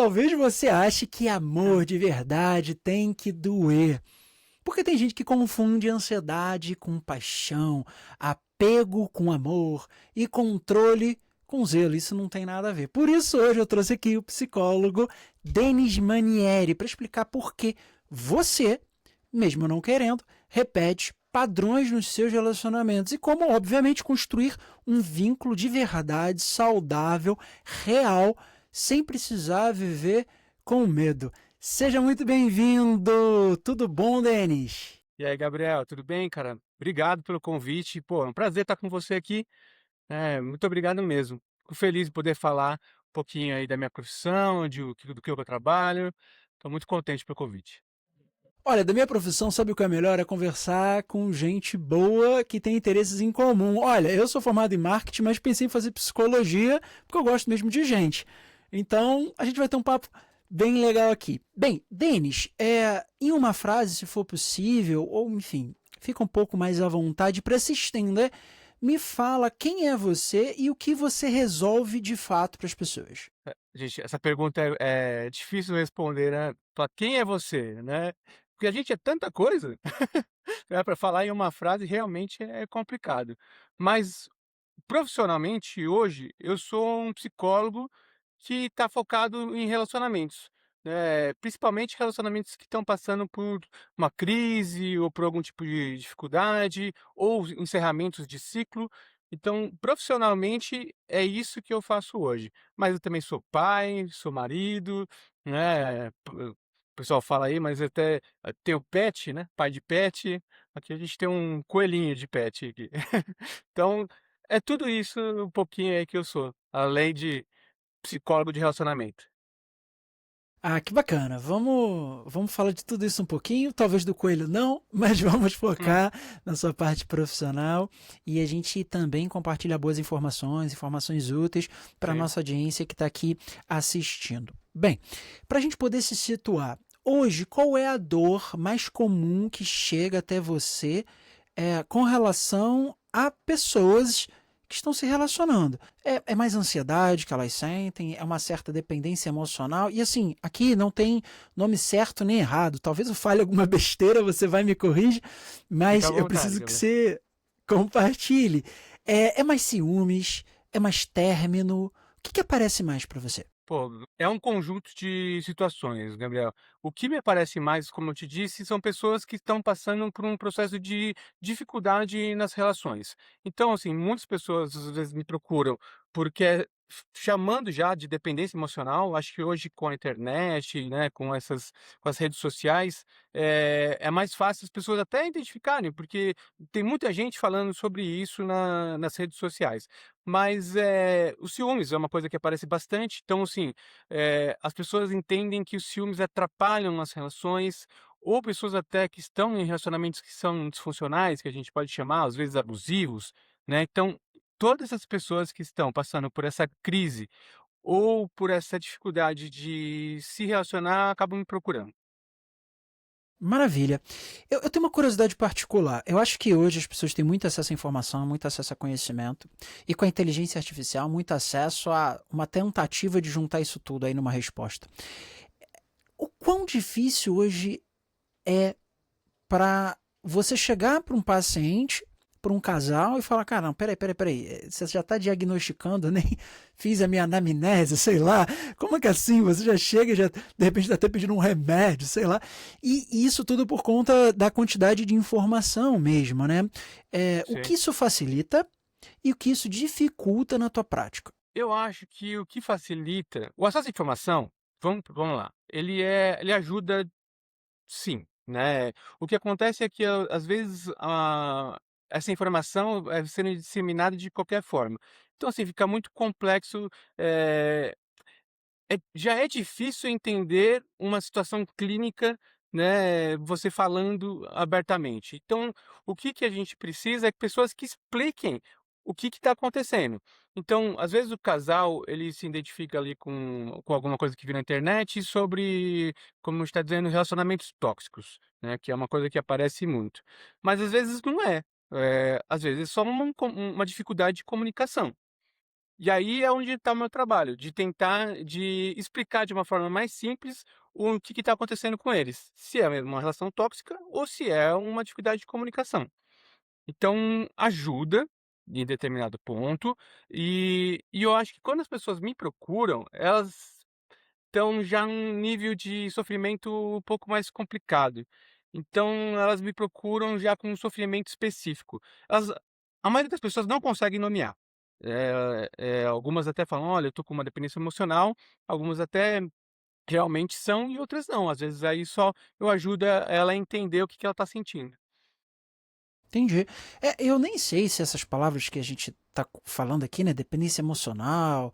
talvez você ache que amor de verdade tem que doer. Porque tem gente que confunde ansiedade com paixão, apego com amor e controle com zelo. Isso não tem nada a ver. Por isso, hoje eu trouxe aqui o psicólogo Denis Manieri para explicar por que você, mesmo não querendo, repete padrões nos seus relacionamentos e como, obviamente, construir um vínculo de verdade, saudável, real, sem precisar viver com medo. Seja muito bem-vindo! Tudo bom, Denis? E aí, Gabriel, tudo bem, cara? Obrigado pelo convite. Pô, é um prazer estar com você aqui. Muito obrigado mesmo. Fico feliz de poder falar um pouquinho aí da minha profissão, do que eu trabalho. Estou muito contente pelo convite. Olha, da minha profissão, sabe o que é melhor? É conversar com gente boa que tem interesses em comum. Olha, eu sou formado em marketing, mas pensei em fazer psicologia porque eu gosto mesmo de gente. Então, a gente vai ter um papo bem legal aqui. Bem, Denis, em uma frase, se for possível, ou enfim, fica um pouco mais à vontade para se estender, me fala quem é você e o que você resolve de fato para as pessoas. Gente, essa pergunta é difícil responder, né? Falar, quem é você, né? Porque a gente é tanta coisa, né? Para falar em uma frase realmente é complicado. Mas profissionalmente, hoje, eu sou um psicólogo que está focado em relacionamentos, né, principalmente relacionamentos que estão passando por uma crise ou por algum tipo de dificuldade, ou encerramentos de ciclo. Então, profissionalmente, é isso que eu faço hoje. Mas eu também sou pai, sou marido, né, o pessoal fala aí, mas eu até tenho pet, né, pai de pet. Aqui a gente tem um coelhinho de pet aqui. Então, é tudo isso um pouquinho aí que eu sou, além de psicólogo de relacionamento. Ah, que bacana. Vamos falar de tudo isso um pouquinho, talvez do coelho não, mas vamos Hum, focar na sua parte profissional e a gente também compartilha boas informações, informações úteis para a sim. nossa audiência que está aqui assistindo. Bem, para a gente poder se situar, hoje, qual é a dor mais comum que chega até você com relação a pessoas que estão se relacionando? É mais ansiedade que elas sentem, é uma certa dependência emocional. E assim, aqui não tem nome certo nem errado. Talvez eu fale alguma besteira, você vai me corrigir, Fica mas à eu vontade, preciso que Gabriel. você compartilhe. É mais ciúmes? É mais término? O que aparece mais para você? Pô, é um conjunto de situações, Gabriel. O que me aparece mais, como eu te disse, são pessoas que estão passando por um processo de dificuldade nas relações. Então, assim, muitas pessoas às vezes me procuram porque chamando já de dependência emocional, acho que hoje com a internet, né, com as redes sociais, é mais fácil as pessoas até identificarem, porque tem muita gente falando sobre isso nas redes sociais. Mas, o ciúmes é uma coisa que aparece bastante, então assim, as pessoas entendem que os ciúmes atrapalham nas relações, ou pessoas até que estão em relacionamentos que são disfuncionais, que a gente pode chamar, às vezes abusivos, né, então, todas as pessoas que estão passando por essa crise, ou por essa dificuldade de se relacionar, acabam me procurando. Maravilha. Eu tenho uma curiosidade particular. Eu acho que hoje as pessoas têm muito acesso à informação, muito acesso a conhecimento, e com a inteligência artificial, muito acesso a uma tentativa de juntar isso tudo aí numa resposta. O quão difícil hoje é para você chegar para um paciente, para um casal e falar, cara, não, peraí, você já está diagnosticando, eu nem fiz a minha anamnese, sei lá, como é que é assim, você já chega e já, de repente está até pedindo um remédio, sei lá, e isso tudo por conta da quantidade de informação mesmo, né? O que Sim. isso facilita e o que isso dificulta na tua prática? Eu acho que o que facilita o acesso à informação, vamos lá, ele ajuda. Sim, né. O que acontece é que às vezes, essa informação vai sendo disseminada de qualquer forma. Então, assim, fica muito complexo, eh, já é difícil entender uma situação clínica, né, você falando abertamente. Então, o que que a gente precisa é que pessoas que expliquem o que está acontecendo. Então, às vezes o casal, ele se identifica ali com alguma coisa que viu na internet sobre, como está dizendo, relacionamentos tóxicos, né, que é uma coisa que aparece muito. Mas às vezes não é. Às vezes é só uma dificuldade de comunicação. E aí é onde está o meu trabalho, de tentar de explicar de uma forma mais simples o que está acontecendo com eles, se é mesmo uma relação tóxica ou se é uma dificuldade de comunicação. Então, ajuda em determinado ponto, e eu acho que quando as pessoas me procuram, elas estão já num nível de sofrimento um pouco mais complicado. Então elas me procuram já com um sofrimento específico. Elas A maioria das pessoas não consegue nomear. Algumas até falam: "Olha, eu tô com uma dependência emocional", algumas até realmente são e outras não. Às vezes aí só eu ajudo ela a entender o que que ela tá sentindo. Entendi. Eu nem sei se essas palavras que a gente está falando aqui, né, dependência emocional,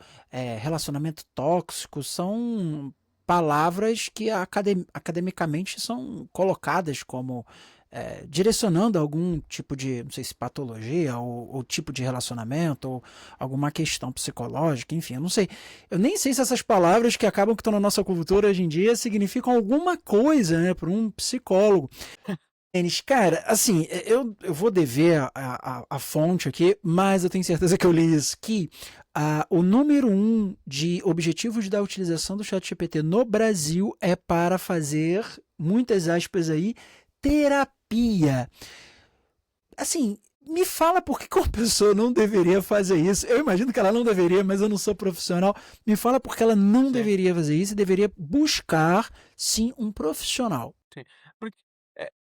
relacionamento tóxico, são palavras que academicamente são colocadas como direcionando algum tipo de, não sei se patologia ou tipo de relacionamento ou alguma questão psicológica, enfim, eu não sei. Eu nem sei se essas palavras que acabam que estão na nossa cultura hoje em dia significam alguma coisa, né, para um psicólogo. Tênis, cara, assim, eu vou dever a fonte aqui, mas eu tenho certeza que eu li isso, que o número um de objetivos da utilização do ChatGPT no Brasil é para fazer, muitas aspas aí, terapia. Assim, me fala por que uma pessoa não deveria fazer isso. Eu imagino que ela não deveria, mas eu não sou profissional. Me fala por que ela não Sim, deveria fazer isso e deveria buscar, sim, um profissional. sim. Porque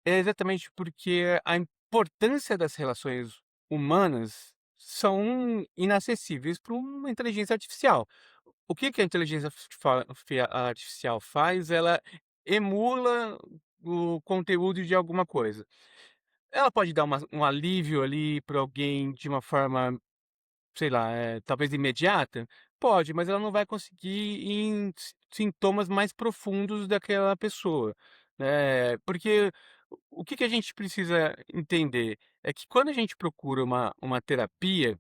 é exatamente porque a importância das relações humanas são inacessíveis para uma inteligência artificial. O que que a inteligência artificial faz? Ela emula o conteúdo de alguma coisa. Ela pode dar um alívio ali para alguém de uma forma, sei lá, talvez imediata? Pode, mas ela não vai conseguir ir em sintomas mais profundos daquela pessoa, porque o que que a gente precisa entender, é que quando a gente procura uma terapia,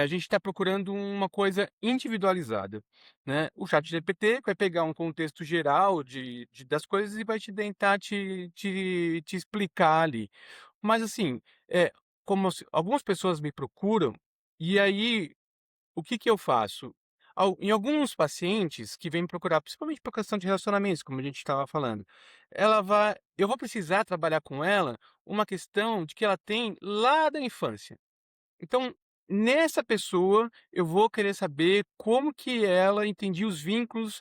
a gente está procurando uma coisa individualizada, né. O ChatGPT vai pegar um contexto geral das coisas e vai te tentar te explicar ali. Mas assim, como se algumas pessoas me procuram, e aí o que que eu faço? Em alguns pacientes que vêm me procurar, principalmente por questão de relacionamentos, como a gente estava falando, eu vou precisar trabalhar com ela uma questão de que ela tem lá da infância. Então, nessa pessoa, eu vou querer saber como que ela entendia os vínculos,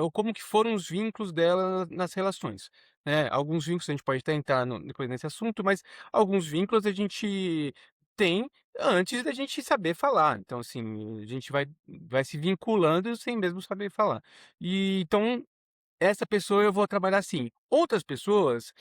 ou como que foram os vínculos dela nas relações, né. Alguns vínculos a gente pode até entrar depois nesse assunto, mas alguns vínculos a gente tem antes da gente saber falar. Então, assim, a gente vai se vinculando sem mesmo saber falar. Então essa pessoa eu vou trabalhar assim. Outras pessoas,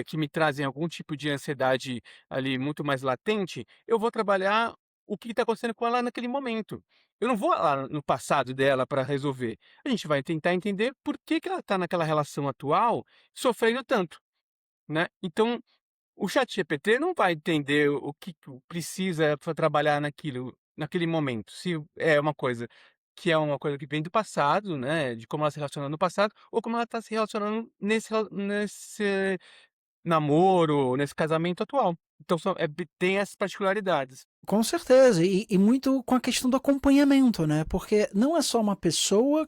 que me trazem algum tipo de ansiedade ali muito mais latente, eu vou trabalhar o que está acontecendo com ela naquele momento. Eu não vou lá no passado dela para resolver. A gente vai tentar entender por que que ela está naquela relação atual sofrendo tanto, né. Então o ChatGPT não vai entender o que que precisa para trabalhar naquele momento, se é uma coisa que vem do passado, né, de como ela se relaciona no passado, ou como ela está se relacionando nesse namoro, nesse casamento atual. Então tem essas particularidades. Com certeza, e muito com a questão do acompanhamento, né, porque não é só uma pessoa,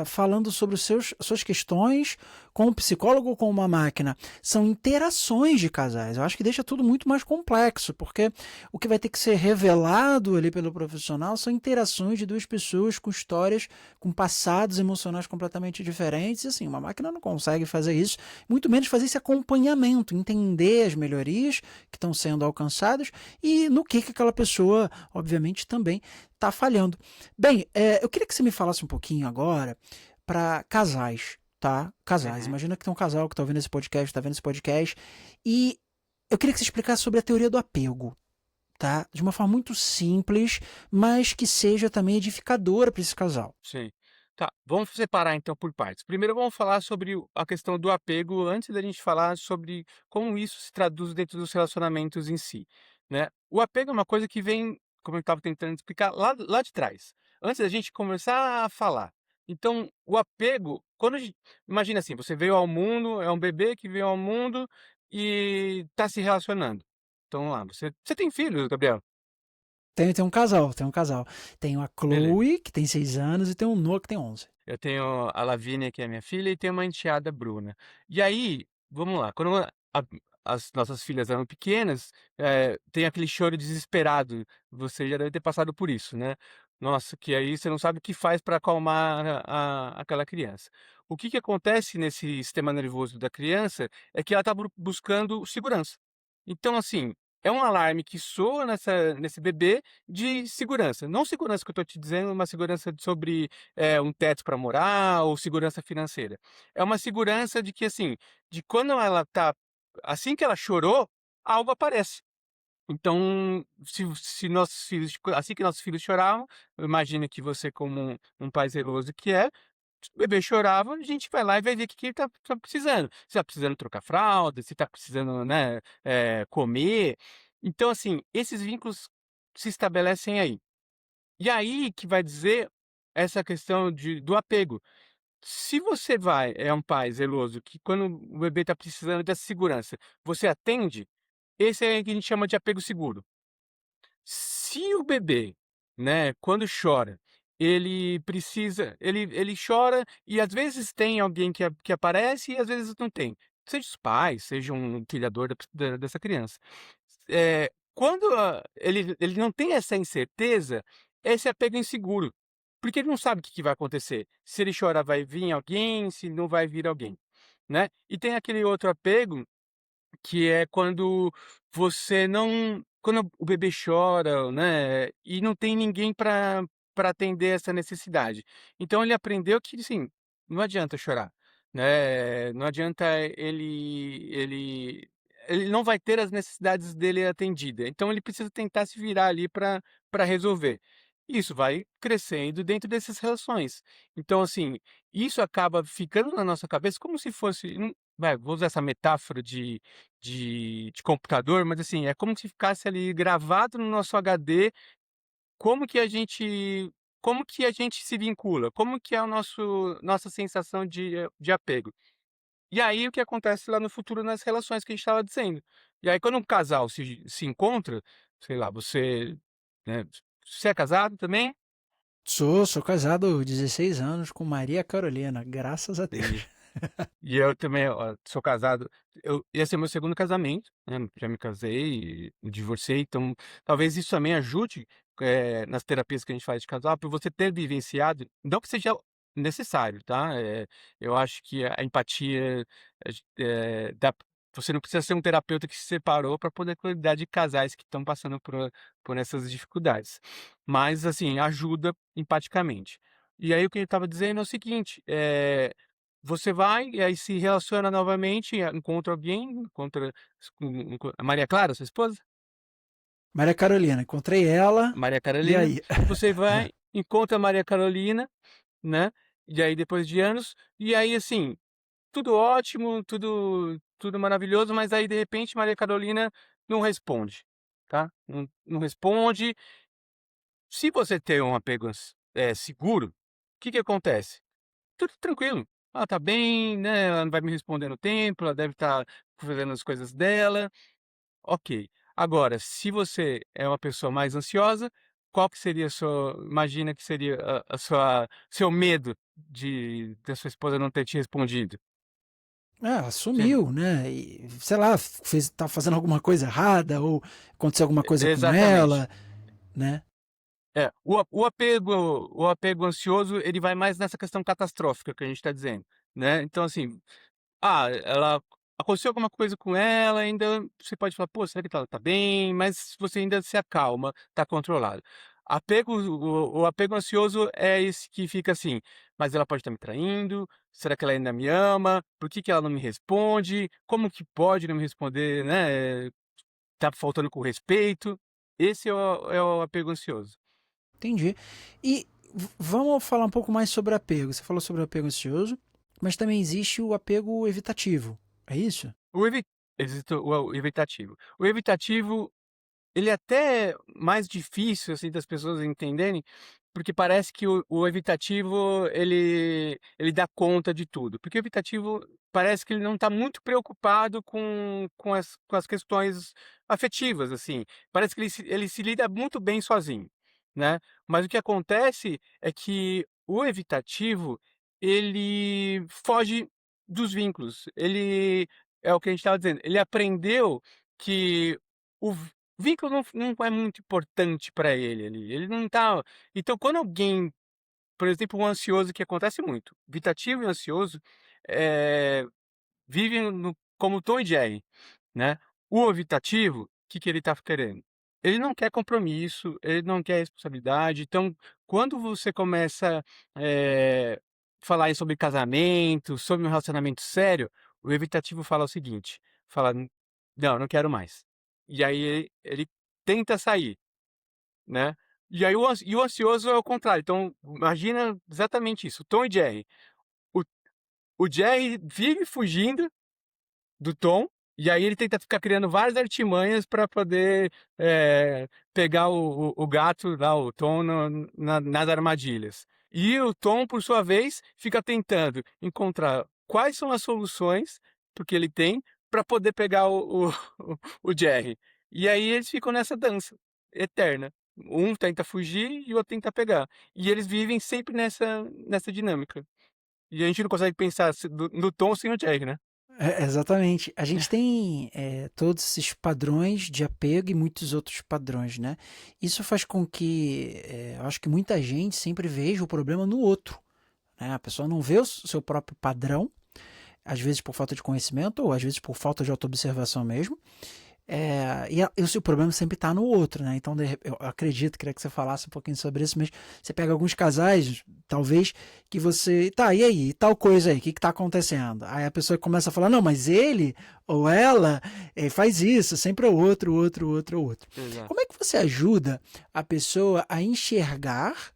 falando sobre os suas questões com um psicólogo ou com uma máquina, são interações de casais. Eu acho que deixa tudo muito mais complexo, porque o que vai ter que ser revelado ali pelo profissional são interações de 2 pessoas com histórias, com passados emocionais completamente diferentes, e assim, uma máquina não consegue fazer isso, muito menos fazer esse acompanhamento, entender as melhorias que estão sendo alcançadas e no que aquela pessoa, obviamente, também está falhando. Bem, eu queria que você me falasse um pouquinho agora para casais, tá? Casais. Uhum. Imagina que tem um casal que está ouvindo esse podcast, está vendo esse podcast, e eu queria que você explicasse sobre a teoria do apego, tá? De uma forma muito simples, mas que seja também edificadora para esse casal. Sim. Tá, vamos separar então por partes. Primeiro vamos falar sobre a questão do apego, antes da gente falar sobre como isso se traduz dentro dos relacionamentos em si, né. O apego é uma coisa que vem, como eu estava tentando explicar, lá de trás, antes da gente começar a falar. Então, o apego, quando a gen imagina assim, você veio ao mundo, é um bebê que veio ao mundo e está se relacionando. Então, vamos lá, você tem filhos, Gabriel? Tem um casal, tem um casal. Tenho a Beleza. Chloe, que tem 6 anos, e tem o Noah, que tem 11. Eu tenho a Lavínia, que é minha filha, e tenho uma enteada, Bruna. E aí, vamos lá, quando as nossas filhas eram pequenas, tem aquele choro desesperado, você já deve ter passado por isso, né. Nossa, que aí você não sabe o que faz para acalmar aquela criança. O que que acontece nesse sistema nervoso da criança, é que ela está buscando segurança. Então, assim, é um alarme que soa nesse bebê de segurança, não segurança que eu estou te dizendo, uma segurança sobre um teto para morar ou segurança financeira. É uma segurança de que, assim, de quando ela tá assim que ela chorou, algo aparece. Então, se nossos filhos assim que nossos filhos choravam, imagina que você como um pai zeloso que é, se o bebê chorava, a gente vai lá e vai ver o que que ele tá precisando. Se tá precisando trocar fralda, se tá precisando, né, comer. Então, assim, esses vínculos se estabelecem aí. E aí que vai dizer essa questão do apego. Se você é um pai zeloso que quando o bebê está precisando dessa segurança, você atende, esse é que a gente chama de apego seguro. Se o bebê, né, quando chora, ele chora e às vezes tem alguém que aparece e às vezes não tem. Seja os pais, seja um criador dessa criança. Quando ele não tem essa incerteza, esse apego inseguro, porque ele não sabe o que que vai acontecer. Se ele chorar vai vir alguém, se não vai vir alguém, né. E tem aquele outro apego que é quando o bebê chora, né, e não tem ninguém para atender essa necessidade. Então ele aprendeu que, assim, não adianta chorar, né, não adianta ele não vai ter as necessidades dele atendida, então ele precisa tentar se virar ali para resolver. Isso vai crescendo dentro dessas relações. Então, assim, isso acaba ficando na nossa cabeça como se fosse vou usar essa metáfora de computador, mas assim, é como se ficasse ali gravado no nosso HD, como que a gente como que a gente se vincula, como que é o nossa sensação de apego. E aí o que acontece lá no futuro nas relações que a gente estava dizendo. E aí quando um casal se encontra, sei lá, né, você é casado também? Sou casado 16 anos com Maria Carolina, graças a Deus. Entendi. E eu também, sou casado, ia ser meu segundo casamento, né, já me casei, me divorciei, então talvez isso também ajude, nas terapias que a gente faz de casal, por você ter vivenciado, não que seja necessário, tá, eu acho que a empatia, dá você não precisa ser um terapeuta que se separou para poder cuidar de casais que estão passando por essas dificuldades, mas assim, ajuda empaticamente. E aí o que ele estava dizendo é o seguinte, você vai e aí se relaciona novamente, encontra alguém, a Maria Clara, sua esposa? Maria Carolina, encontrei ela, Maria e Carolina. aí? Você vai, encontra a Maria Carolina, né, e aí depois de anos, e aí assim, tudo ótimo, tudo maravilhoso, mas aí de repente Maria Carolina não responde, tá, não responde. Se você tem um apego seguro, o que que acontece? Tudo tranquilo. Ela tá bem, né, ela não vai me responder no tempo, ela deve estar fazendo as coisas dela, ok. Agora, se você é uma pessoa mais ansiosa, qual que seria a sua imagina que seria a sua seu medo da sua esposa não ter te respondido? Ela Você sumiu, né, e sei lá, tá fazendo alguma coisa errada ou aconteceu alguma coisa com exatamente. ela, né. É, o apego ansioso, ele vai mais nessa questão catastrófica que a gente está dizendo, né. Então assim, ela aconteceu alguma coisa com ela, ainda você pode falar: "Pô, será que ela tá bem?", mas você ainda se acalma, tá controlado. O apego ansioso é esse que fica assim: "Mas ela pode estar me traindo? Será que ela ainda me ama? Por que que ela não me responde? Como que pode não me responder, né, tá faltando com respeito?". Esse é o apego ansioso. Entendi. E vamos falar um pouco mais sobre apego. Você falou sobre o apego ansioso, mas também existe o apego evitativo, é isso? O evi Existe o evitativo. O evitativo, ele é até mais difícil, assim, das pessoas entenderem, porque parece que o evitativo ele dá conta de tudo, porque o evitativo parece que ele não está muito preocupado com as questões afetivas, assim, parece que ele se lida muito bem sozinho, né. Mas o que acontece é que o evitativo, ele foge dos vínculos, ele é o que a gente estava dizendo, ele aprendeu que o vínculo não é muito importante para ele ali, ele não tá então quando alguém, por exemplo, um ansioso que acontece muito, evitativo e ansioso, eh, vivem como Tom e Jerry, né. O evitativo, o que que ele tá querendo? Ele não quer compromisso, ele não quer responsabilidade, então quando você começa, eh, falar aí sobre casamento, sobre um relacionamento sério, o evitativo fala o seguinte, fala: Não, não quero mais". E aí ele tenta sair, né. E o ansioso é o contrário, então imagina exatamente isso, Tom e Jerry. O o Jerry vive fugindo do Tom, e aí ele tenta ficar criando várias artimanhas para poder, pegar o gato lá, o Tom nas armadilhas. E o Tom, por sua vez, fica tentando encontrar quais são as soluções, porque ele tem, para poder pegar o Jerry. E aí eles ficam nessa dança eterna. Um tenta fugir e o outro tenta pegar. E eles vivem sempre nessa dinâmica. E a gente não consegue pensar no Tom sem o Jerry, né. Exatamente. A gente tem, todos esses padrões de apego e muitos outros padrões, né. Isso faz com que, eu acho que muita gente sempre veja o problema no outro, né. A pessoa não vê o seu próprio padrão, às vezes por falta de conhecimento ou às vezes por falta de autoobservação mesmo. E o seu problema sempre está no outro, né, então eu acredito, queria que você falasse um pouquinho sobre isso, mas você pega alguns casais, talvez, que você: "Tá, e aí? E tal coisa aí, o que que tá acontecendo?". Aí a pessoa começa a falar: "Não, mas ele ou ela, faz isso, sempre é o outro, o outro, o outro, o outro". Como Exato. é que você ajuda a pessoa a enxergar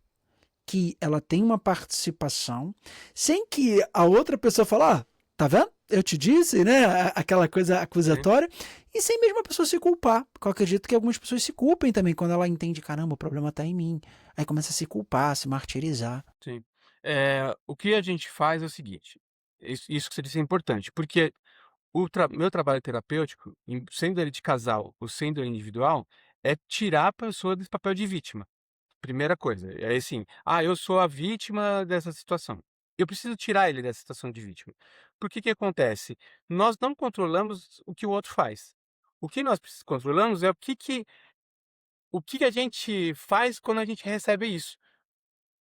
que ela tem uma participação, sem que a outra pessoa fale: "Ah, tá vendo? Eu te disse", né, aquela coisa Sim, acusatória, e sem mesmo a pessoa se culpar, porque eu acredito que algumas pessoas se culpem também quando ela entende: "Caramba, o problema tá em mim". Aí começa a se culpar, a se martirizar. sim. O que a gente faz é o seguinte, isso que você disse é importante, porque meu trabalho terapêutico, sendo ele de casal ou sendo ele individual, é tirar a pessoa desse papel de vítima. Primeira coisa, é assim: "Ah, eu sou a vítima dessa situação". Eu preciso tirar ele dessa situação de vítima. Porque que acontece? Nós não controlamos o que o outro faz. O que nós controlamos é o que a gente faz quando a gente recebe isso.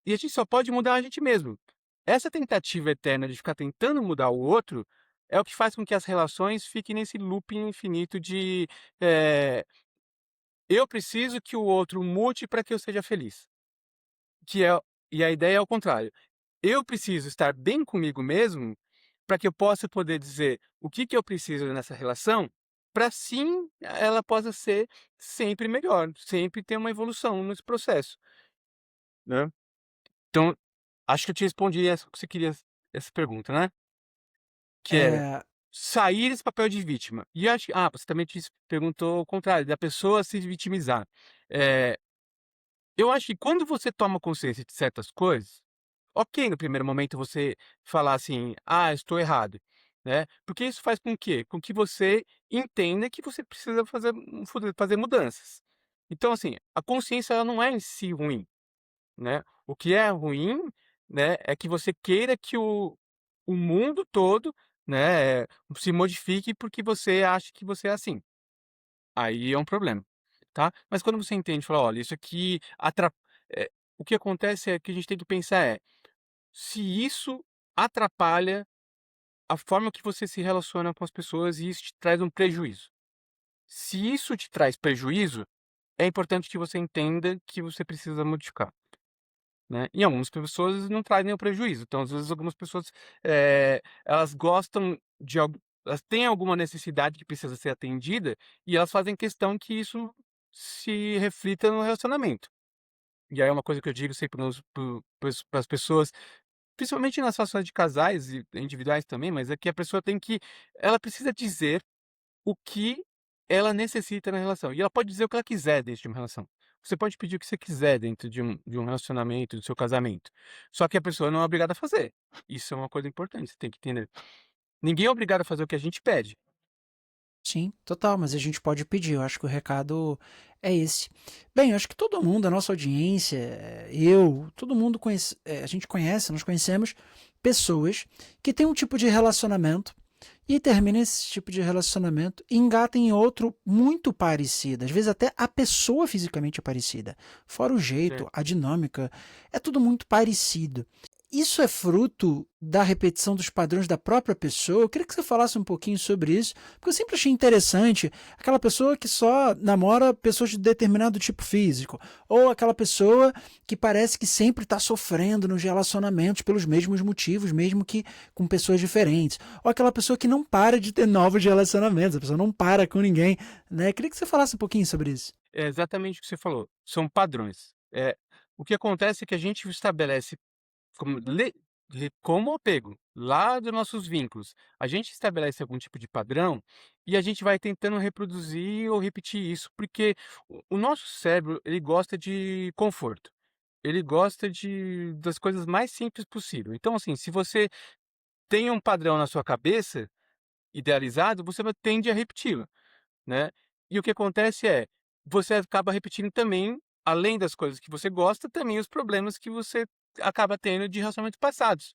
E a gente só pode mudar a gente mesmo. Essa tentativa eterna de ficar tentando mudar o outro, é o que faz com que as relações fiquem nesse looping infinito de, eh, eu preciso que o outro mude para que eu seja feliz. Que é e a ideia é o contrário. Eu preciso estar bem comigo mesmo, para que eu possa poder dizer o que que eu preciso nessa relação, para sim ela possa ser sempre melhor, sempre ter uma evolução nesse processo, né. Então, acho que eu te respondi essa que você queria essa pergunta, né, que era É, sair desse papel de vítima. E acho que você também perguntou o contrário, da pessoa se vitimizar. Eh, eu acho que quando você toma consciência de certas coisas, ok, no primeiro momento você falar assim: "Ah, estou errado", né, porque isso faz com que você entenda que você precisa fazer mudanças. Então, assim, a consciência ela não é em si ruim, né, o que é ruim, né, é que você queira que o mundo todo, né, se modifique porque você acha que você é assim. Aí é um problema, tá. Mas quando você entende, fala: "Olha, isso aqui o que acontece é que a gente tem que pensar se isso atrapalha a forma que você se relaciona com as pessoas e isso te traz um prejuízo. Se isso te traz prejuízo, é importante que você entenda que você precisa modificar, né. E algumas pessoas não traz nenhum prejuízo, então às vezes algumas pessoas, elas gostam de algo elas têm alguma necessidade que precisa ser atendida, e elas fazem questão que isso se reflita no relacionamento. E aí é uma coisa que eu digo sempre para as pessoas, principalmente nas situações de casais e individuais também, mas é que a pessoa ela precisa dizer o que ela necessita na relação, e ela pode dizer o que ela quiser dentro de uma relação. você pode pedir o que você quiser dentro de um relacionamento, do seu casamento, só que a pessoa não é obrigada a fazer. Isso é uma coisa importante, você tem que entender. Ninguém é obrigado a fazer o que a gente pede. Sim, total, mas a gente pode pedir. Eu acho que o recado é esse. Bem, eu acho que todo mundo, a nossa audiência, eu, todo mundo conhece, a gente conhece, nós conhecemos pessoas que têm um tipo de relacionamento e termina esse tipo de relacionamento e engata em outro muito parecido. Às vezes até a pessoa fisicamente é parecida. Fora o jeito, Sim. a dinâmica, é tudo muito parecido. Isso é fruto da repetição dos padrões da própria pessoa? Eu queria que você falasse um pouquinho sobre isso, porque eu sempre achei interessante aquela pessoa que só namora pessoas de determinado tipo físico, ou aquela pessoa que parece que sempre está sofrendo nos relacionamentos pelos mesmos motivos, mesmo que com pessoas diferentes, ou aquela pessoa que não para de ter novos relacionamentos, a pessoa não para com ninguém, né? Eu queria que você falasse um pouquinho sobre isso. É exatamente o que você falou, são padrões. O que acontece é que a gente estabelece como apego, lá dos nossos vínculos, a gente estabelece algum tipo de padrão e a gente vai tentando reproduzir ou repetir isso, porque o nosso cérebro, ele gosta de conforto, ele gosta das coisas mais simples possível. Então, assim, se você tem um padrão na sua cabeça, idealizado, você vai tende a repeti-lo, né. E o que acontece é, você acaba repetindo também, além das coisas que você gosta, também os problemas que você acaba tendo de relacionamentos passados.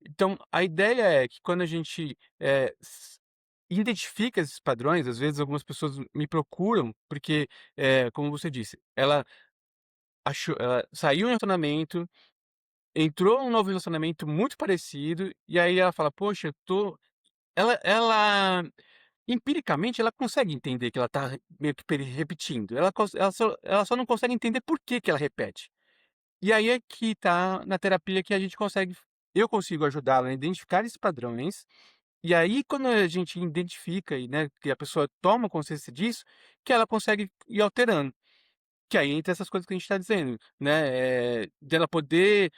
Então, a ideia é que quando a gente, identifica esses padrões, às vezes algumas pessoas me procuram, porque, como você disse, ela saiu de um relacionamento, entrou num novo relacionamento muito parecido, e aí ela fala: "Poxa, eu tô". Ela empiricamente, ela consegue entender que ela está meio que repetindo, ela só não consegue entender por que que ela repete. E aí é que tá na terapia que a gente consegue eu consigo ajudá-la a identificar esses padrões, e aí quando a gente identifica e, né, que a pessoa toma consciência disso, que ela consegue ir alterando. Que aí entra essas coisas que a gente está dizendo, né, dela poder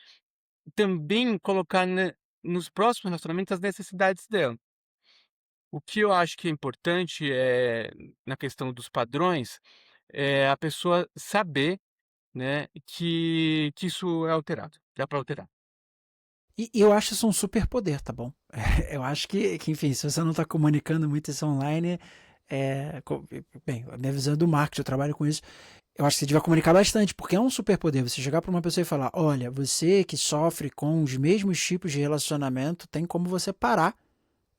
também colocar, né, nos próximos relacionamentos as necessidades dela. O que eu acho que é importante, na questão dos padrões, é a pessoa saber, né, que isso é alterado, dá para alterar. E eu acho isso um superpoder, tá bom? Eu acho que, enfim, se você não está comunicando muito isso online, bem, a minha visão é do marketing, eu trabalho com isso. Eu acho que você devia comunicar bastante, porque é um superpoder. Você chegar para uma pessoa e falar: olha, você que sofre com os mesmos tipos de relacionamento, tem como você parar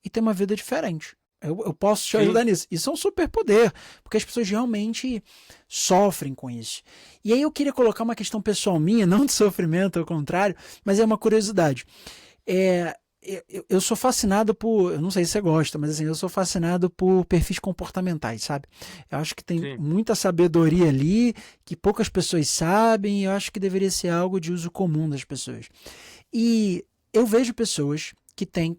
e ter uma vida diferente. Eu posso te Sim, ajudar nisso. Isso é um superpoder, porque as pessoas realmente sofrem com isso. E aí eu queria colocar uma questão pessoal minha, não de sofrimento, ao contrário, mas é uma curiosidade. Eu sou fascinado por, eu não sei se você gosta, mas assim, eu sou fascinado por perfis comportamentais, sabe? Eu acho que tem sim, muita sabedoria ali, que poucas pessoas sabem, e eu acho que deveria ser algo de uso comum das pessoas. E eu vejo pessoas que têm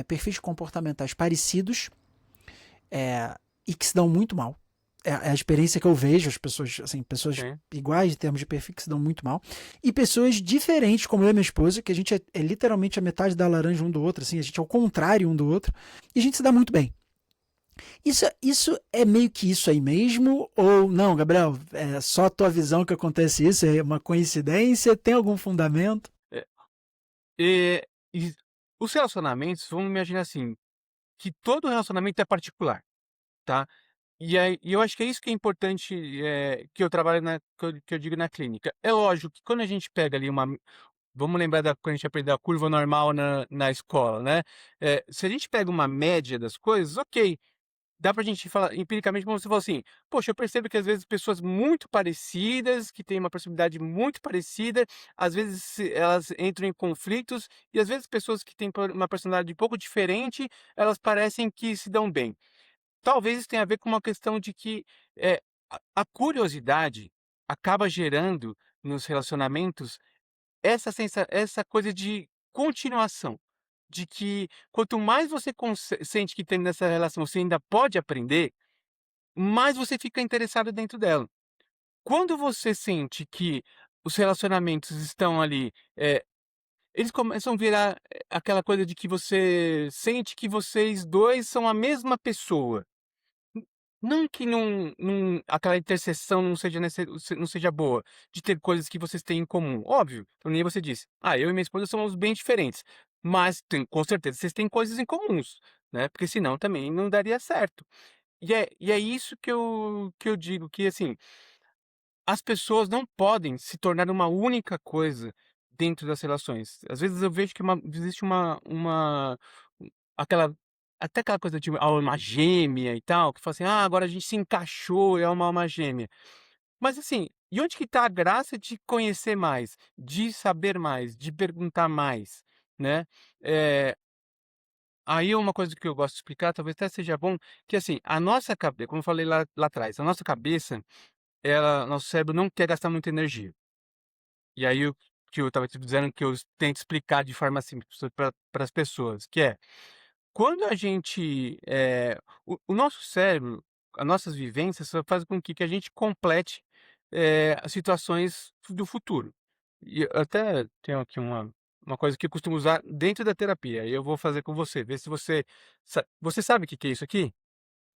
perfis comportamentais parecidos, e que se dão muito mal. É a experiência que eu vejo, as pessoas, assim, pessoas sim. iguais em termos de perfil que se dão muito mal, e pessoas diferentes, como eu e minha esposa, que a gente é literalmente a metade da laranja um do outro, assim, a gente é o contrário um do outro, e a gente se dá muito bem. Isso é meio que isso aí mesmo? Ou não, Gabriel? É só a tua visão que acontece isso? É uma coincidência? Tem algum fundamento? Eh, e os relacionamentos, vamos imaginar assim, que todo relacionamento é particular, tá. E eu acho que é isso que é importante, que eu trabalho que eu digo na clínica. É lógico que quando a gente pega ali uma vamos lembrar da quando a gente aprendeu a curva normal na escola, né. Se a gente pega uma média das coisas, ok, dá pra gente falar empiricamente, como você falou assim: "Poxa, eu percebo que às vezes pessoas muito parecidas, que têm uma personalidade muito parecida, às vezes elas entram em conflitos, e às vezes pessoas que têm uma personalidade um pouco diferente, elas parecem que se dão bem". Talvez isso tenha a ver com uma questão de que, a curiosidade acaba gerando nos relacionamentos essa coisa de continuação, de que quanto mais você sente que tem nessa relação você ainda pode aprender, mais você fica interessado dentro dela. Quando você sente que os relacionamentos estão ali, eles começam a virar, aquela coisa de que você sente que vocês 2 são a mesma pessoa. Não que aquela interseção não seja boa, de ter coisas que vocês têm em comum, óbvio, que nem você disse: "Ah, eu e minha esposa somos bem diferentes", mas com certeza vocês têm coisas em comuns, né, porque senão também não daria certo. E é isso que eu digo, que assim, as pessoas não podem se tornar uma única coisa dentro das relações. Às vezes eu vejo que existe aquela até aquela coisa de alma gêmea e tal, que fala assim: "Ah, agora a gente se encaixou, é uma alma gêmea". Mas assim, e onde que está a graça de conhecer mais, de saber mais, de perguntar mais, né? Eh, Aí uma coisa que eu gosto de explicar, talvez até seja bom, que assim, a nossa cabeça, como eu falei lá atrás, a nossa cabeça, nosso cérebro não quer gastar muita energia. E aí o que eu estava te dizendo, que eu tento explicar de forma simples para as pessoas, que é, quando a gente, o nosso cérebro, as nossas vivências só fazem com que a gente complete, as situações do futuro. E eu até tenho aqui uma coisa que eu costumo usar dentro da terapia, e eu vou fazer com você, ver se você sabe o que que é isso aqui?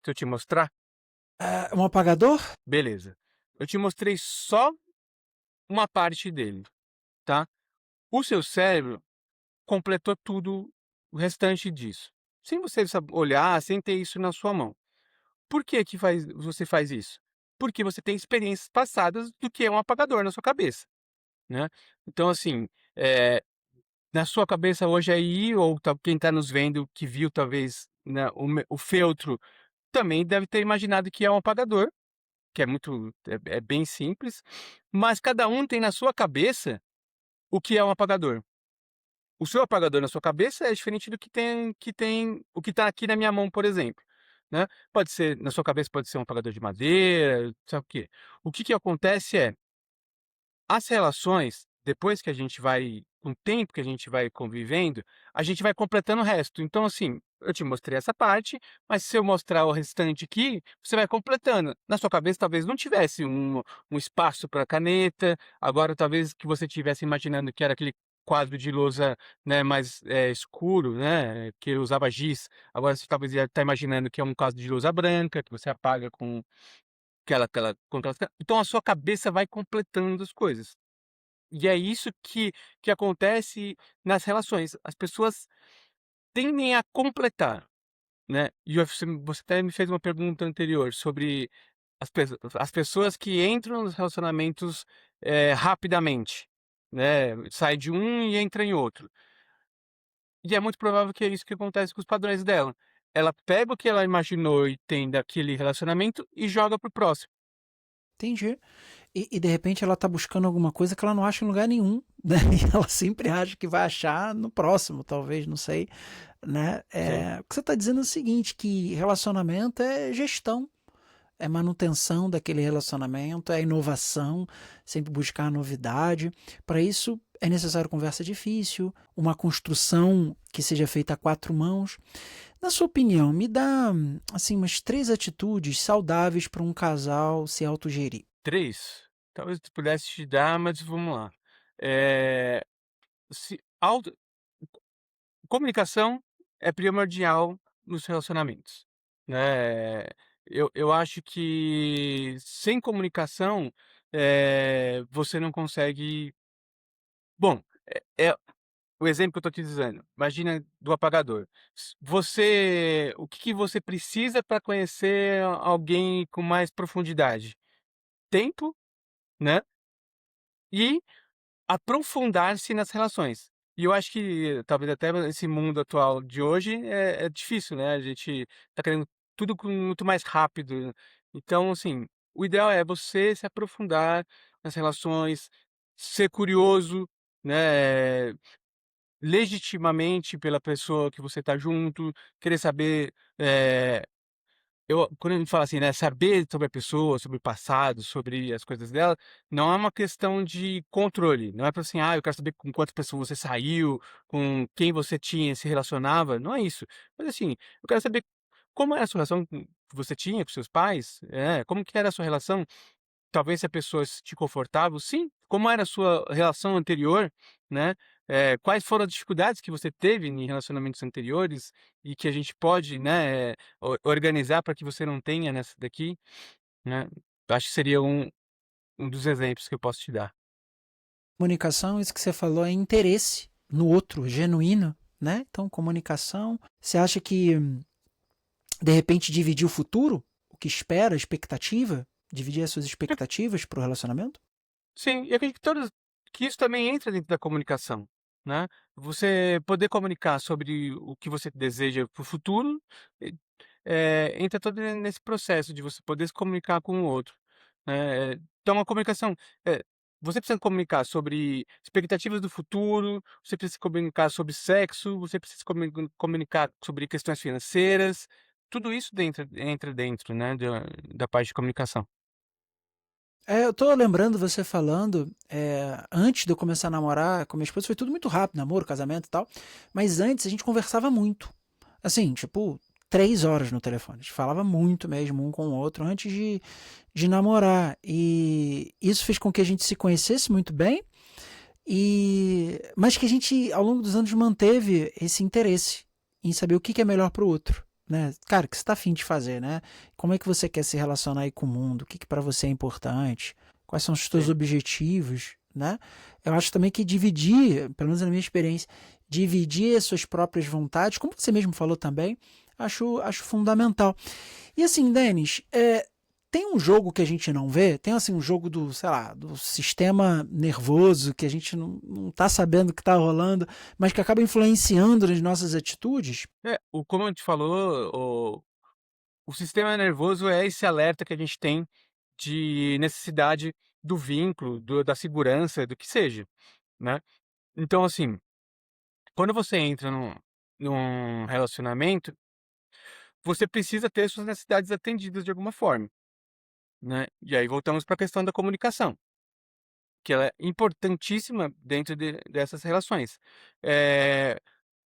Se eu te mostrar? Um apagador? Beleza. Eu te mostrei só uma parte dele, tá. O seu cérebro completou tudo o restante disso, sem você olhar, sem ter isso na sua mão. Por que que você faz isso? Porque você tem experiências passadas do que é um apagador na sua cabeça, né. Então assim, eh, na sua cabeça hoje aí, ou quem está nos vendo que viu talvez, né, o feltro, também deve ter imaginado que é um apagador, que é bem simples, mas cada um tem na sua cabeça o que é um apagador. O seu apagador na sua cabeça é diferente do que tem o que está aqui na minha mão, por exemplo, né. Pode ser na sua cabeça, pode ser um apagador de madeira, sabe o quê. O que que acontece é, as relações, depois que a gente vai com o tempo que a gente vai convivendo, a gente vai completando o resto. Então, assim, eu te mostrei essa parte, mas se eu mostrar o restante aqui, você vai completando. Na sua cabeça talvez não tivesse um espaço para caneta, agora talvez que você estivesse imaginando que era aquele quadro de lousa, né, mais, escuro, né, que usava giz, agora você talvez ia estar imaginando que é um quadro de lousa branca, que você apaga com aquela com aquelas então a sua cabeça vai completando as coisas. E é isso que acontece nas relações. As pessoas tendem a completar, né. E você até me fez uma pergunta anterior sobre as pessoas que entram nos relacionamentos, rapidamente, né, sai de um e entra em outro. E é muito provável que é isso que acontece com os padrões dela. Ela pega o que ela imaginou e tem daquele relacionamento e joga para o próximo. Entendi. E de repente ela tá buscando alguma coisa que ela não acha em lugar nenhum, né, e ela sempre acha que vai achar no próximo, talvez, não sei, né. Sim. O que você está dizendo é o seguinte, que relacionamento é gestão, é manutenção daquele relacionamento, é inovação, sempre buscar novidade. Para isso é necessário conversa difícil, uma construção que seja feita a 4 mãos. Na sua opinião, me dá, assim, umas 3 atitudes saudáveis para um casal se autogerir. 3, talvez eu pudesse te dar, mas vamos lá. Eh, se auto Comunicação é primordial nos relacionamentos, né. Eu acho que sem comunicação, você não consegue, bom, é o exemplo que eu estou te dizendo, imagina do apagador. O que que você precisa para conhecer alguém com mais profundidade? Tempo, né, e aprofundar-se nas relações. E eu acho que talvez até esse mundo atual de hoje é difícil, né, a gente tá querendo tudo com muito mais rápido. Então, assim, o ideal é você se aprofundar nas relações, ser curioso, né, legitimamente pela pessoa que você tá junto, querer saber, quando a gente fala assim, né, saber sobre a pessoa, sobre o passado, sobre as coisas dela, não é uma questão de controle, não é para assim: "Ah, eu quero saber com quantas pessoas você saiu, com quem você se relacionava", não é isso. Mas assim, eu quero saber como era a sua relação que você tinha com seus pais, como que era a sua relação, talvez se a pessoa se sentir confortável, sim, como era a sua relação anterior, né. quais foram as dificuldades que você teve em relacionamentos anteriores e que a gente pode, né, organizar para que você não tenha nessa daqui, né. Acho que seria um dos exemplos que eu posso te dar. Comunicação, isso que você falou, é interesse no outro, genuíno, né? Então, comunicação. Você acha que, de repente, dividir o futuro, o que espera, a expectativa, dividir as suas expectativas para o relacionamento? Sim, e acredito que isso também entra dentro da comunicação, né. Você poder comunicar sobre o que você deseja para o futuro, e entra todo nesse processo de você poder se comunicar com o outro, né. Então a comunicação, você precisa comunicar sobre expectativas do futuro, você precisa se comunicar sobre sexo, você precisa se comunicar sobre questões financeiras, tudo isso entra dentro, né, da parte de comunicação. Eu tô lembrando você falando, antes de eu começar a namorar com minha esposa, foi tudo muito rápido, namoro, casamento e tal, mas antes a gente conversava muito. Assim, tipo, 3 horas no telefone. A gente falava muito mesmo um com o outro antes de namorar. E isso fez com que a gente se conhecesse muito bem, mas que a gente, ao longo dos anos, manteve esse interesse em saber o que é melhor para o outro. Né? Cara, o que você está afim de fazer, né? Como é que você quer se relacionar aí com o mundo? O que para você é importante? Quais são os seus Sim. objetivos, né? Eu acho também que dividir, pelo menos na minha experiência, dividir as suas próprias vontades, como você mesmo falou também, acho fundamental. E assim, Denis, tem um jogo que a gente não vê, tem assim um jogo do, sei lá, do sistema nervoso que a gente não tá sabendo o que tá rolando, mas que acaba influenciando nas nossas atitudes. Como a gente falou, o sistema nervoso é esse alerta que a gente tem de necessidade do vínculo, da segurança, do que seja, né. Então, assim, quando você entra num relacionamento, você precisa ter suas necessidades atendidas de alguma forma, né. E aí voltamos para a questão da comunicação, que ela é importantíssima dentro dessas relações. Eh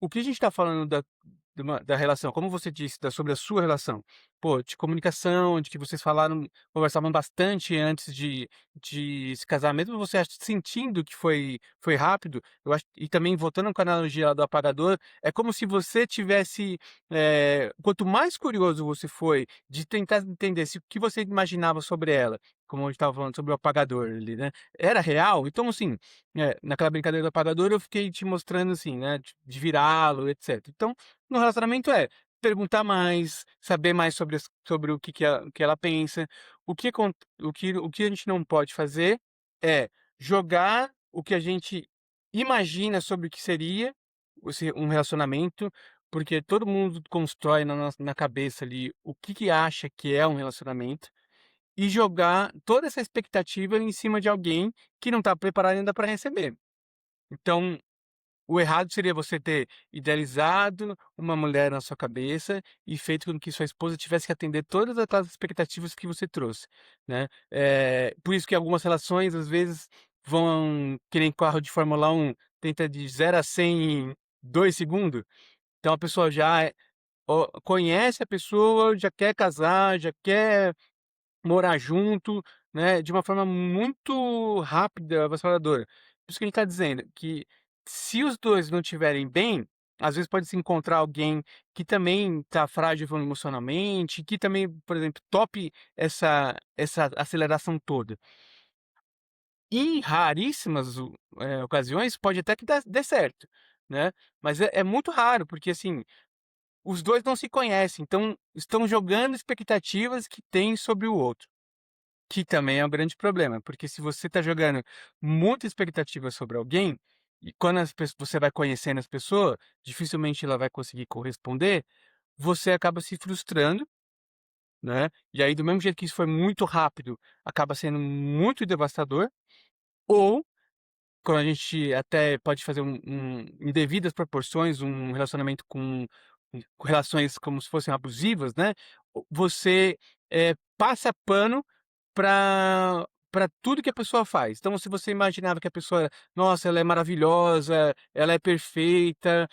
O que a gente está falando da relação, como você disse, sobre a sua relação, pô, de comunicação, de que vocês conversavam bastante antes de se casar, mesmo você sentindo que foi rápido, eu acho, e também voltando com a analogia lá do apagador, é como se você tivesse, quanto mais curioso você foi de tentar entender se o que você imaginava sobre ela, como a gente estava falando sobre o apagador ali, né, era real, então assim, naquela brincadeira do apagador eu fiquei te mostrando assim, né, de virá-lo, etcétera. Então, no relacionamento perguntar mais, saber mais sobre o que ela pensa. O que a gente não pode fazer é jogar o que a gente imagina sobre o que seria um relacionamento, porque todo mundo constrói na cabeça ali o que acha que é um relacionamento, e jogar toda essa expectativa em cima de alguém que não está preparado ainda para receber. Então, o errado seria você ter idealizado uma mulher na sua cabeça e feito com que sua esposa tivesse que atender todas aquelas expectativas que você trouxe, né. Por isso que algumas relações, às vezes, vão que nem carro de Fórmula 1, tenta de 0 a 100 em 2 segundos. Então a pessoa já conhece a pessoa, já quer casar, já quer morar junto, né, de uma forma muito rápida, avassaladora. Por isso que a gente está dizendo que, se os 2 não estiverem bem, às vezes pode se encontrar alguém que também está frágil emocionalmente, que também, por exemplo, tope essa aceleração toda. Em raríssimas ocasiões, pode até que dê certo, né, mas é muito raro, porque, assim, os 2 não se conhecem, então estão jogando expectativas que têm sobre o outro. Que também é um grande problema, porque se você está jogando muita expectativa sobre alguém, e quando você vai conhecendo as pessoas, dificilmente ela vai conseguir corresponder, você acaba se frustrando, né, e aí do mesmo jeito que isso foi muito rápido, acaba sendo muito devastador, ou quando a gente até pode fazer em devidas proporções, um relacionamento com relações como se fossem abusivas, né, você, passa pano para tudo que a pessoa faz. Então, se você imaginava que a pessoa, nossa, ela é maravilhosa, ela é perfeita,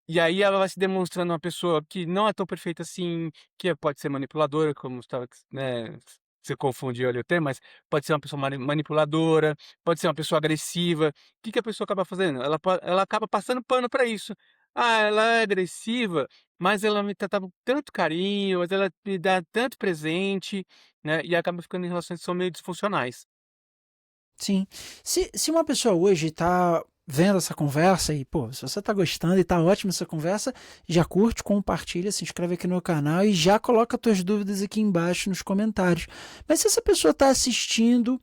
e aí ela vai se demonstrando uma pessoa que não é tão perfeita assim, que pode ser manipuladora, como estava, né, você confundiu ali o termo, mas pode ser uma pessoa manipuladora, pode ser uma pessoa agressiva. O que que a pessoa acaba fazendo? Ela acaba passando pano para isso. "Ah, ela é agressiva, mas ela me tratava com tanto carinho, mas ela me dá tanto presente", né, e acaba ficando em relações que são meio disfuncionais. Sim. Se uma pessoa hoje tá vendo essa conversa e, pô, se você tá gostando e tá ótima essa conversa, já curte, compartilha, se inscreve aqui no canal e já coloca tuas dúvidas aqui embaixo nos comentários. Mas se essa pessoa tá assistindo,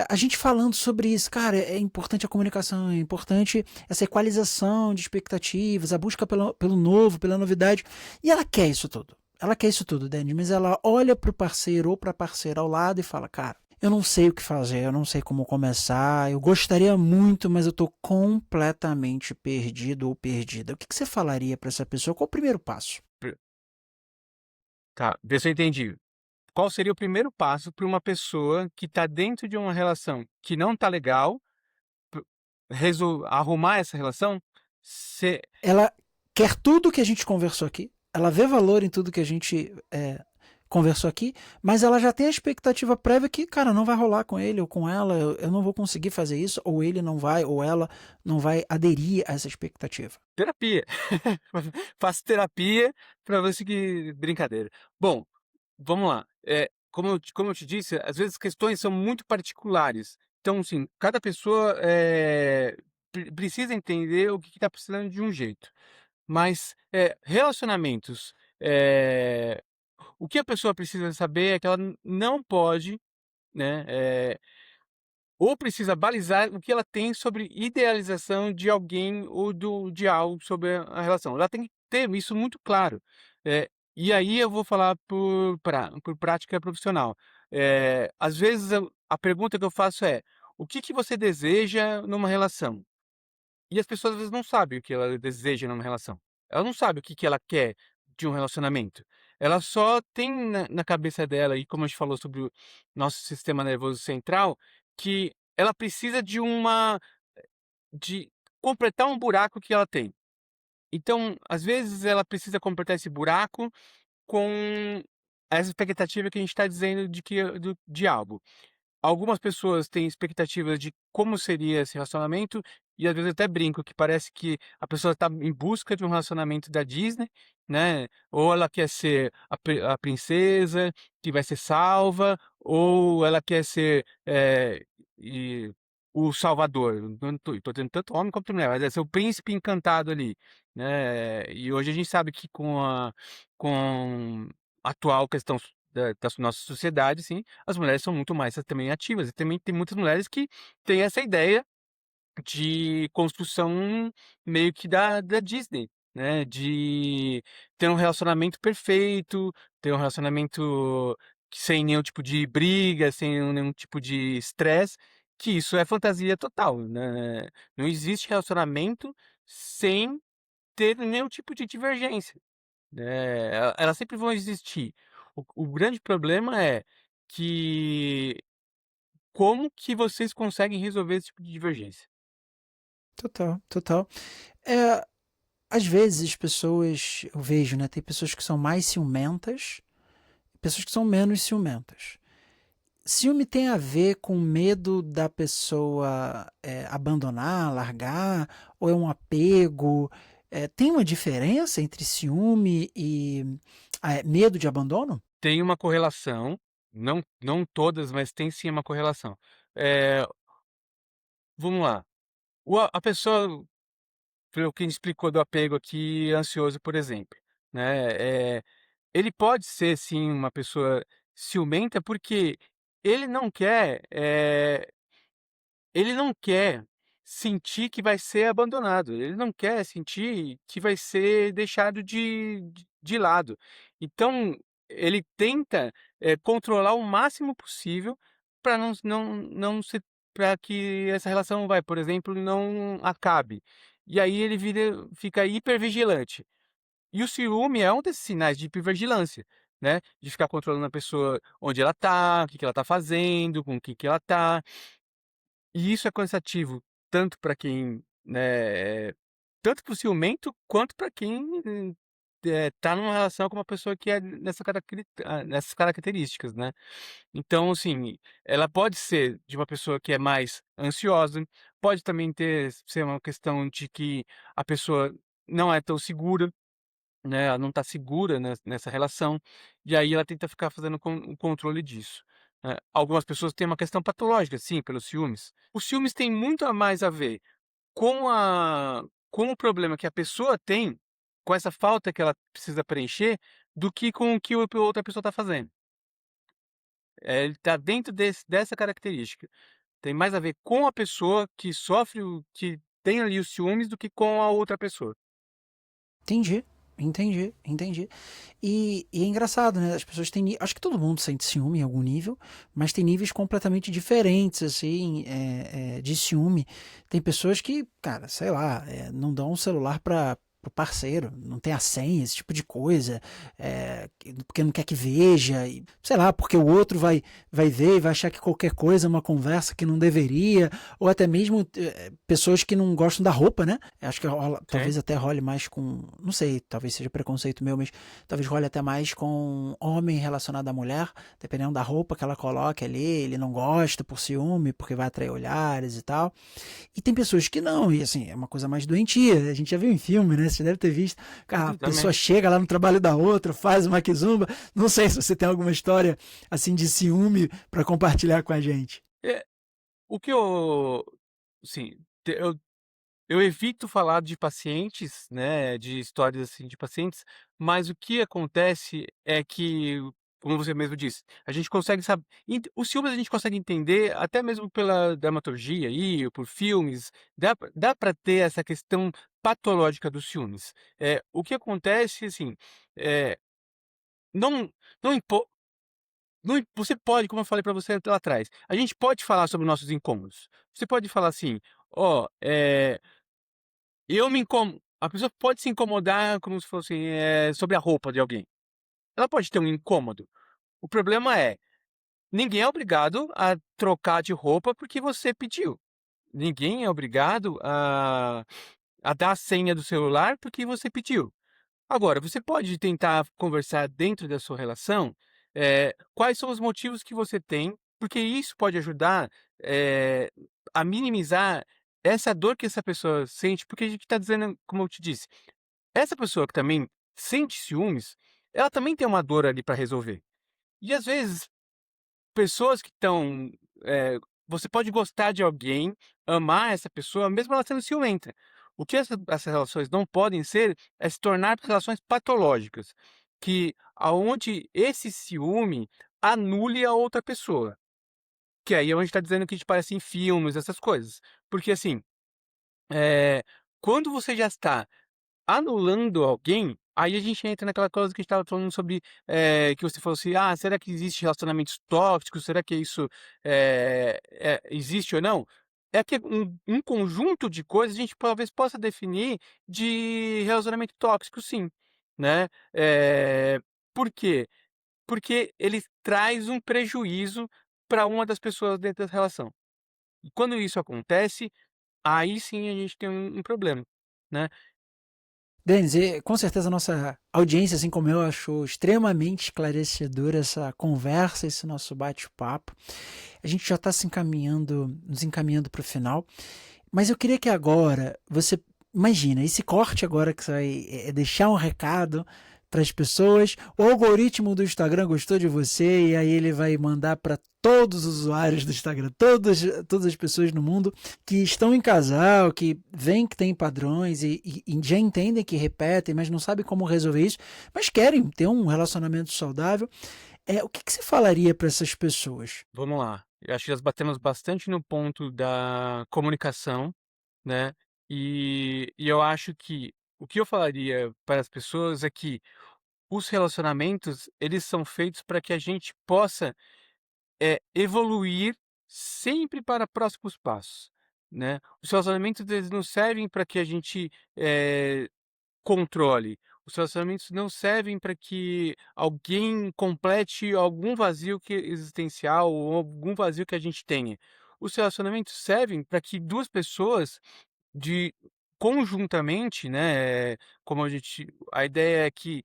a gente falando sobre isso, cara, é importante a comunicação, é importante essa equalização de expectativas, a busca pelo novo, pela novidade, e ela quer isso tudo. Ela quer isso tudo, Dani, mas ela olha pro parceiro ou pra parceira ao lado e fala, cara, eu não sei o que fazer, eu não sei como começar, eu gostaria muito, mas eu tô completamente perdido ou perdida. O que você falaria para essa pessoa? Qual o primeiro passo? Pr Tá, vê se eu entendi. Qual seria o primeiro passo para uma pessoa que está dentro de uma relação que não está legal, p arrumar essa relação? Se Ela quer tudo que a gente conversou aqui, ela vê valor em tudo que a gente conversou aqui, mas ela já tem a expectativa prévia que, cara, não vai rolar com ele ou com ela, eu não vou conseguir fazer isso, ou ele não vai, ou ela não vai aderir a essa expectativa. terapia. Faço terapia para ver que brincadeira. Bom, vamos lá. Como eu te disse, às vezes as questões são muito particulares. Então, assim, cada pessoa, precisa entender o que está precisando de um jeito. Mas, relacionamentos, o que a pessoa precisa saber é que ela não pode, né, ou precisa balizar o que ela tem sobre idealização de alguém ou de algo sobre a relação. Ela tem que ter isso muito claro. E aí eu vou falar por prática profissional. Às vezes a pergunta que eu faço é: "O que que você deseja numa relação?". E as pessoas às vezes não sabem o que ela deseja numa relação. Ela não sabe o que que ela quer de um relacionamento. Ela só tem na cabeça dela, e como a gente falou sobre o nosso sistema nervoso central, que ela precisa de completar um buraco que ela tem. Então, às vezes, ela precisa completar esse buraco com essa expectativa que a gente está dizendo de algo. Algumas pessoas têm expectativas de como seria esse relacionamento, e às vezes eu até brinco que parece que a pessoa está em busca de um relacionamento da Disney, né, ou ela quer ser a princesa que vai ser salva, ou ela quer ser, e o salvador. Eu não tô tendo tanto homem quanto mulher, mas é ser o príncipe encantado ali, né. E hoje a gente sabe que com a atual questão da nossa sociedade, assim, as mulheres são muito mais também ativas, e também tem muitas mulheres que têm essa ideia de construção meio que da Disney, né, de ter um relacionamento perfeito, ter um relacionamento sem nenhum tipo de briga, sem nenhum tipo de estresse, que isso é fantasia total, né. Não existe relacionamento sem ter nenhum tipo de divergência, né, elas sempre vão existir. O grande problema é que como que vocês conseguem resolver esse tipo de divergência? Total, total. É, às vezes as pessoas, eu vejo, né, tem pessoas que são mais ciumentas, pessoas que são menos ciumentas. Ciúme tem a ver com medo da pessoa abandonar, largar, ou é um apego? Tem uma diferença entre ciúme e medo de abandono? Tem uma correlação, não todas, mas tem sim uma correlação. Eh, Vamos lá, a pessoa, pelo que a gente explicou do apego aqui ansioso, por exemplo, né, ele pode ser sim uma pessoa ciumenta, porque ele não quer, ele não quer sentir que vai ser abandonado, ele não quer sentir que vai ser deixado de lado. Então, ele tenta, controlar o máximo possível para não se para que essa relação por exemplo, não acabe. E aí ele fica hipervigilante. E o ciúme é um desses sinais de hipervigilância, né, de ficar controlando a pessoa onde ela tá, o que que ela tá fazendo, com que ela tá. E isso é cansativo, tanto para quem, né, tanto para o ciumento quanto para quem tá numa relação com uma pessoa que é nessas características, né. Então, assim, ela pode ser de uma pessoa que é mais ansiosa, pode também ser uma questão de que a pessoa não é tão segura, né, ela não tá segura nessa relação, e aí ela tenta ficar fazendo o controle disso, né. Algumas pessoas têm uma questão patológica, sim, pelos ciúmes. Os ciúmes têm muito a mais a ver com o problema que a pessoa tem, com essa falta que ela precisa preencher, do que com o que o outra pessoa está fazendo. Ele tá dentro dessa característica. Tem mais a ver com a pessoa que tem ali os ciúmes do que com a outra pessoa. Entendi, entendi, entendi. E é engraçado, né, as pessoas têm acho que todo mundo sente ciúme em algum nível, mas tem níveis completamente diferentes, assim, de ciúme. Tem pessoas que, cara, sei lá, não dão um celular para o parceiro, não tem a senha, esse tipo de coisa, porque não quer que veja, e, sei lá, porque o outro vai ver e vai achar que qualquer coisa é uma conversa que não deveria, ou até mesmo pessoas que não gostam da roupa, né? Acho que rola, Sim, talvez até role mais com, não sei, talvez seja preconceito meu, mas talvez role até mais com homem relacionado à mulher, dependendo da roupa que ela coloque ali, ele não gosta por ciúme, porque vai atrair olhares e tal. E tem pessoas que não, e assim, é uma coisa mais doentia. A gente já viu em filme, né? Você deve ter visto. Cara, a pessoa exatamente. chega lá no trabalho da outra, faz uma kizumba. Não sei se você tem alguma história assim de ciúme para compartilhar com a gente. É, o que eu assim, eu evito falar de pacientes, né, de histórias, assim, de pacientes, mas o que acontece é que, como você mesmo disse, a gente consegue saber os ciúmes a gente consegue entender até mesmo pela dramaturgia aí, ou por filmes, dá pra ter essa questão patológica dos ciúmes. O que acontece, assim, eh, não não impo não im você pode, como eu falei pra você lá atrás, a gente pode falar sobre nossos incômodos. Você pode falar assim: "Ó, eu me incomo a pessoa pode se incomodar como se fosse, sobre a roupa de alguém. Ela pode ter um incômodo. O problema é, ninguém é obrigado a trocar de roupa porque você pediu. Ninguém é obrigado a dar a senha do celular porque você pediu. Agora, você pode tentar conversar dentro da sua relação, quais são os motivos que você tem, porque isso pode ajudar, eh, a minimizar essa dor que essa pessoa sente, porque a gente está dizendo, como eu te disse, essa pessoa que também sente ciúmes, ela também tem uma dor ali para resolver. E às vezes, pessoas que estão, você pode gostar de alguém, amar essa pessoa, mesmo ela sendo ciumenta. O que essas relações não podem ser, é se tornar relações patológicas, que aonde esse ciúme anule a outra pessoa. Que aí é onde está dizendo que a gente parece em filmes, essas coisas. Porque assim, eh, quando você já está anulando alguém, aí a gente entra naquela coisa que a gente estava falando sobre, que você falou assim: "Ah, será que existe relacionamentos tóxicos? Será que isso, existe ou não?". É que um conjunto de coisas a gente talvez possa definir de relacionamento tóxico sim, né. Por quê? Porque ele traz um prejuízo para uma das pessoas dentro da relação. E quando isso acontece, aí sim a gente tem um problema, né. Denis, e com certeza a nossa audiência, assim como eu, achou extremamente esclarecedora essa conversa, esse nosso bate-papo. A gente já está se encaminhando, nos encaminhando para o final, mas eu queria que agora você imagina, esse corte agora que você vai deixar um recado para as pessoas, o algoritmo do Instagram gostou de você e aí ele vai mandar para todos os usuários do Instagram, todas as pessoas no mundo que estão em casal, que veem que tem padrões e já entendem que repetem, mas não sabem como resolver isso, mas querem ter um relacionamento saudável. O que, que você falaria para essas pessoas? Vamos lá. Eu acho que nós batemos bastante no ponto da comunicação, né, e eu acho que o que eu falaria para as pessoas é que os relacionamentos, eles são feitos para que a gente possa, evoluir sempre para próximos passos, né. Os relacionamentos, eles não servem para que a gente, controle. Os relacionamentos não servem para que alguém complete algum vazio que existencial ou algum vazio que a gente tenha. Os relacionamentos servem para que 2 pessoas de conjuntamente, né, como a ideia é que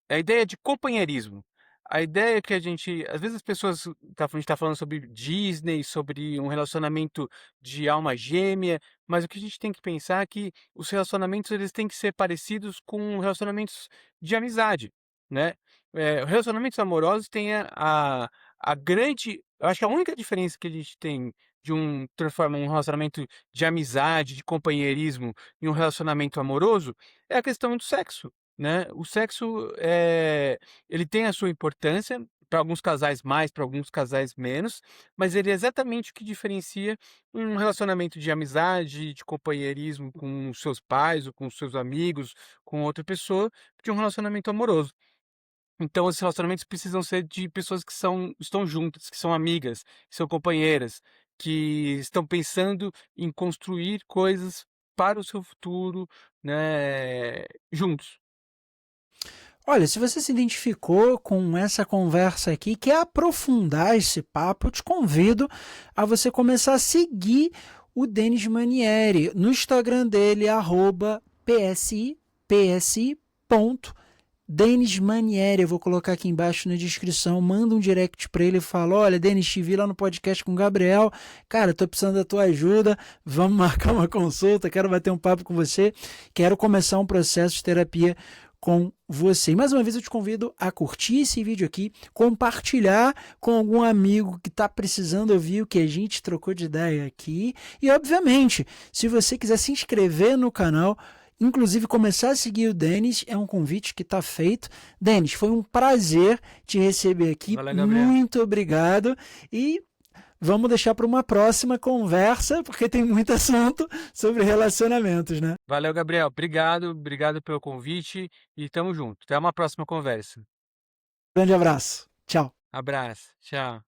a ideia de companheirismo. A ideia é que a gente às vezes as pessoas a gente tá falando sobre Disney, sobre um relacionamento de alma gêmea, mas o que a gente tem que pensar é que os relacionamentos eles têm que ser parecidos com relacionamentos de amizade, né. Relacionamentos amorosos têm a grande eu acho que a única diferença que a gente tem de transformar um relacionamento de amizade, de companheirismo em um relacionamento amoroso, é a questão do sexo. Né, o sexo, ele tem a sua importância, para alguns casais mais, para alguns casais menos, mas ele é exatamente o que diferencia um relacionamento de amizade, de companheirismo com os seus pais ou com os seus amigos, com outra pessoa, de um relacionamento amoroso. Então esses relacionamentos precisam ser de pessoas que estão juntas, que são amigas, que são companheiras, que estão pensando em construir coisas para o seu futuro, né, juntos. Olha, se você se identificou com essa conversa aqui, quer aprofundar esse papo, eu te convido a você começar a seguir o Denis Manieri no Instagram dele, @psi, Denis Manieri. Eu vou colocar aqui embaixo na descrição. Manda um direct para ele e fala: olha, Denis, te vi lá no podcast com o Gabriel. Cara, tô precisando da tua ajuda. Vamos marcar uma consulta. Quero bater um papo com você. Quero começar um processo de terapia com você. E mais uma vez eu te convido a curtir esse vídeo aqui, compartilhar com algum amigo que está precisando ouvir o que a gente trocou de ideia aqui. E, obviamente, se você quiser se inscrever no canal, inclusive começar a seguir o Denis, é um convite que está feito. Denis, foi um prazer te receber aqui. Valeu, Gabriel. Muito obrigado. E vamos deixar para uma próxima conversa, porque tem muito assunto sobre relacionamentos, né? Valeu, Gabriel. Obrigado pelo convite e tamo junto. Até uma próxima conversa. Grande abraço. Tchau. Abraço. Tchau.